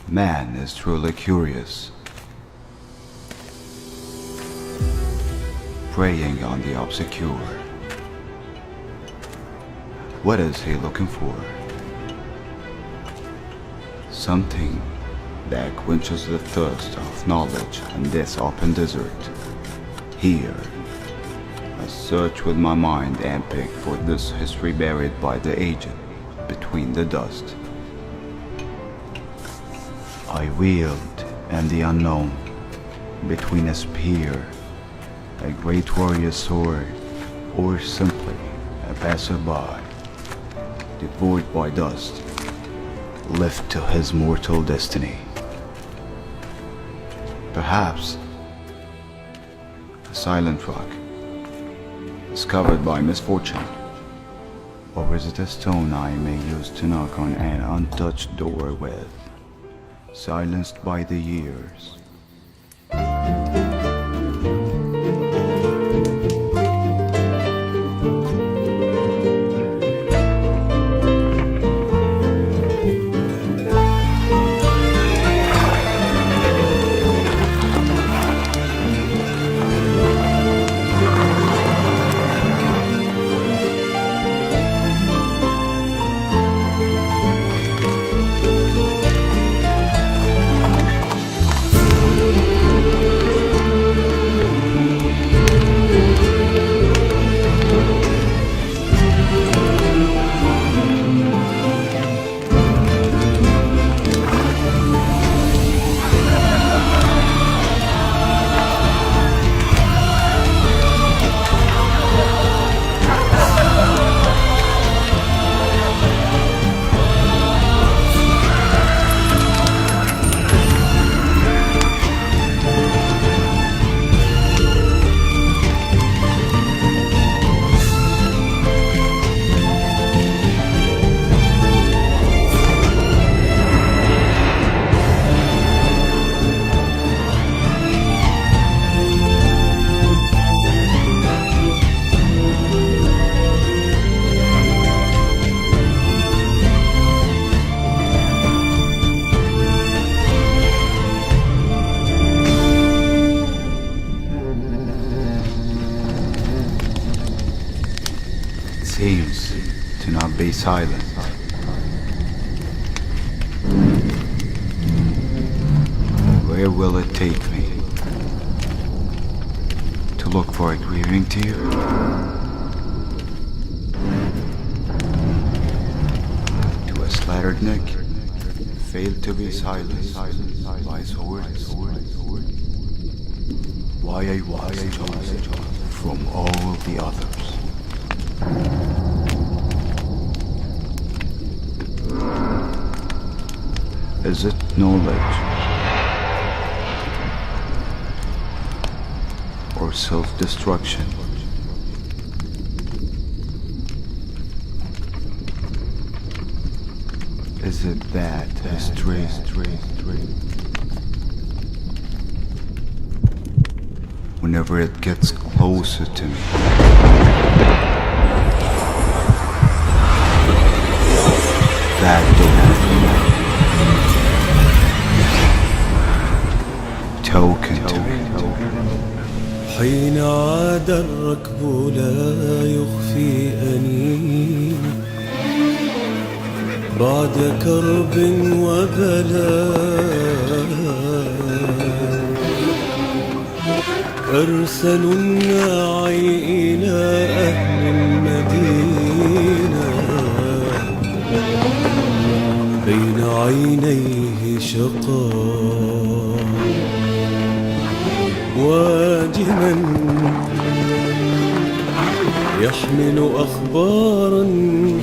Man is truly curious, preying on the obscure. What is he looking for? Something that quenches the thirst of knowledge in this open desert. Here, I search with my mind epic for this history buried by the aged between the dust. I wield in the unknown, between a spear, a great warrior's sword, or simply a passerby, devoid by dust, left to his mortal destiny. Perhaps a silent rock, discovered by misfortune, or is it a stone I may use to knock on an untouched door with, silenced by the years? Seems to not be silent. Where will it take me? To look for a grieving tear? To a slattered neck, failed to be silenced by swords? Why I was chosen from all the others? Is it knowledge or self-destruction? Is it that history whenever it gets closer to me? That token to me. حين عاد الركب لا يخفي أنين بعد كرب وبلاء أرسلوا الناعي إلى أهل المدينة بين عينيه شقاء واجما يحمل أخبارا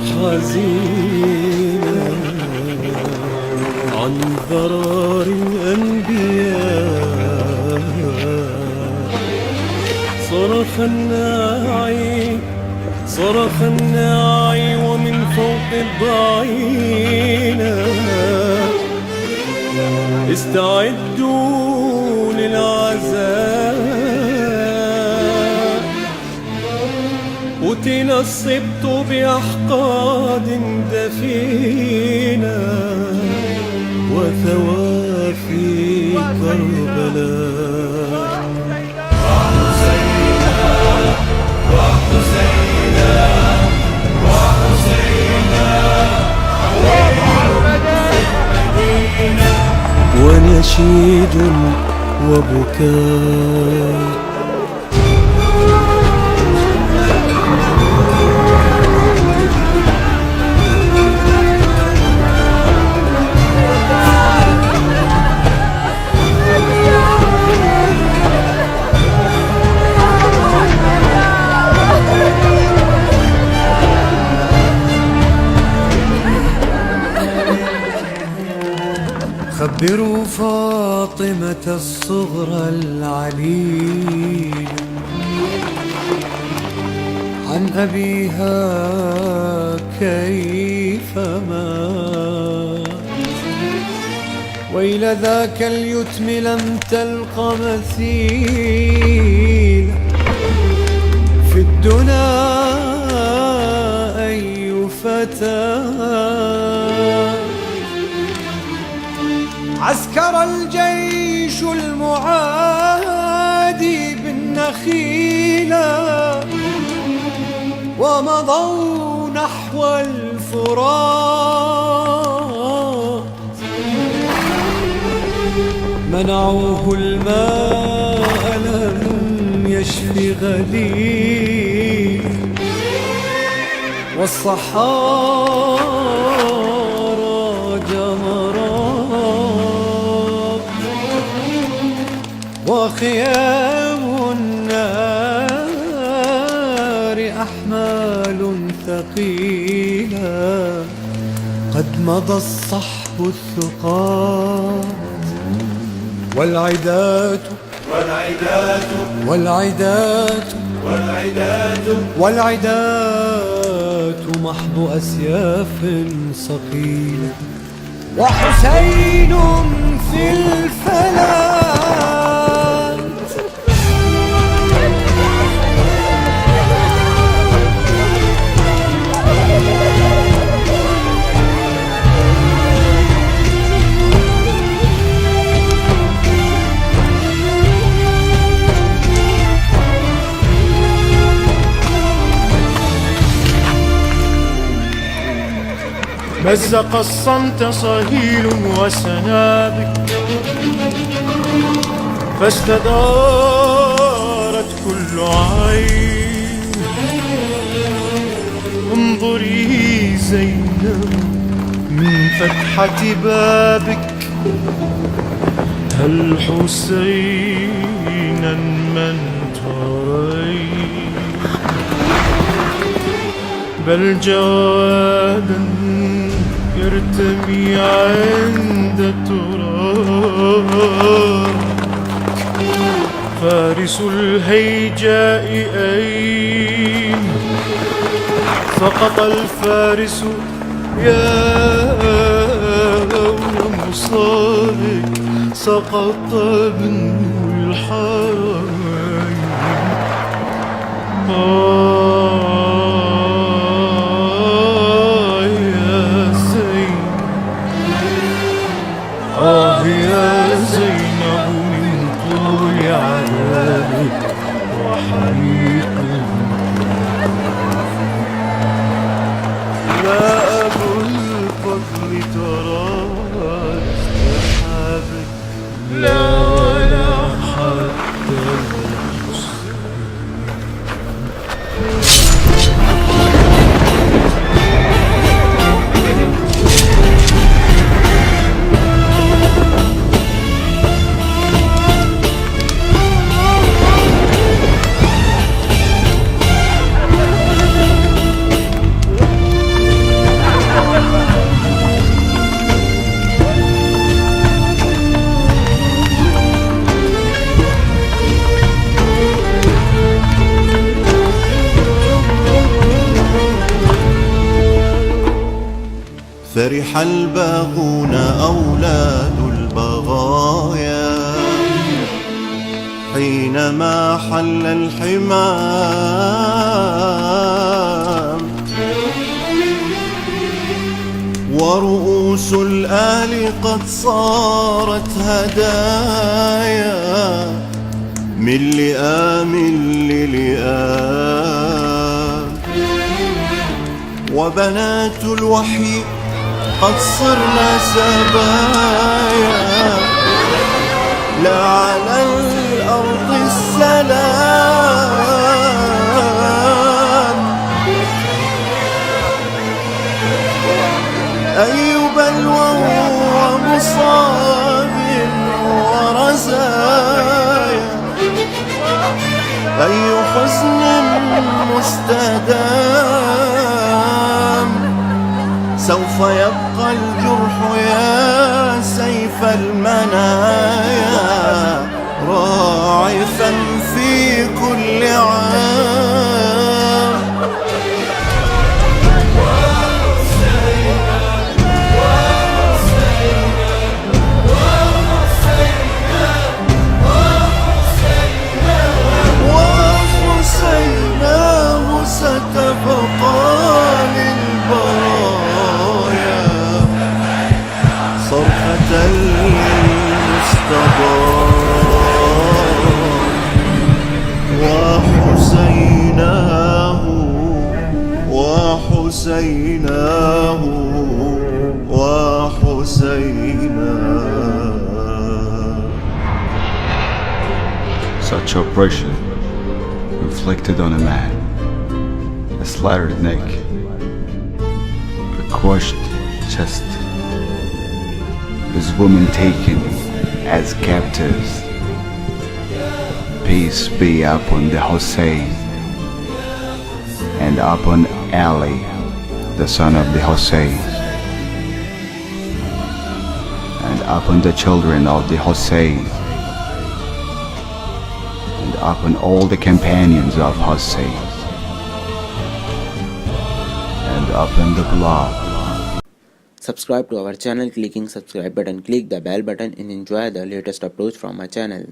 حزينة عن ضرار الأنبياء. صرخ الناعي ومن فوق الضعينة استعدوا للعذاب. قتل السبط بأحقاد دفينة وثواب في كربلاء. ونشيد وبكاء. خبروا فاطمة الصغرى العليل عن أبيها كيف مات، وإلى ذاك اليتم لم تلق مثيل في الدنا أي فتاة. عسكر الجيش المعادي بالنخيلة ومضوا نحو الفرات، منعوه الماء لم يشف غليل، والصحارى جمرات، وخيام النار أحمال ثقيلة. قد مضى الصحب الثقات والعدات والعدات والعدات والعدات والعدات محض أسياف صقيلة، وحسين في الفلات. مزق الصمت صهيل وسنابك، فاستدارت كل عين. انظري زينب من فتحة بابك، هل حسينا من ترين؟ بل جوادا يرتمي عند تراب. فارس الهيجاء أين؟ سقط الفارس يا مصابك، سقط ابن الحرمين. يا زينب من طول عذابك وحريق. لا أبو الفضل ترى اصطحابك، لا ولا حتى فرح الباغون أولاد البغايا حينما حل الحمام، ورؤوس الآل قد صارت هدايا من لئام للئام، وبنات الوحي قد صرنا سبايا لا على الأرض السلام. أي بلوى ومصاب ورزايا، أي حزن مستدام، سوف يبقى الجرح يا سيف المنايا راعفا في كل عام. وحسيناه ستبقى للبرايا صرخة المستضاء. وحسيناه وحسيناه وحسيناه. Such oppression inflicted on a man, a slattered neck, a crushed chest, his women taken as captives. Peace be upon the Hussein and upon Ali, the son of the Hussein, and upon the children of the Hussein, and upon all the companions of Hussein, and upon the blood. Subscribe to our channel clicking subscribe button. Click the bell button and enjoy the latest uploads from our channel.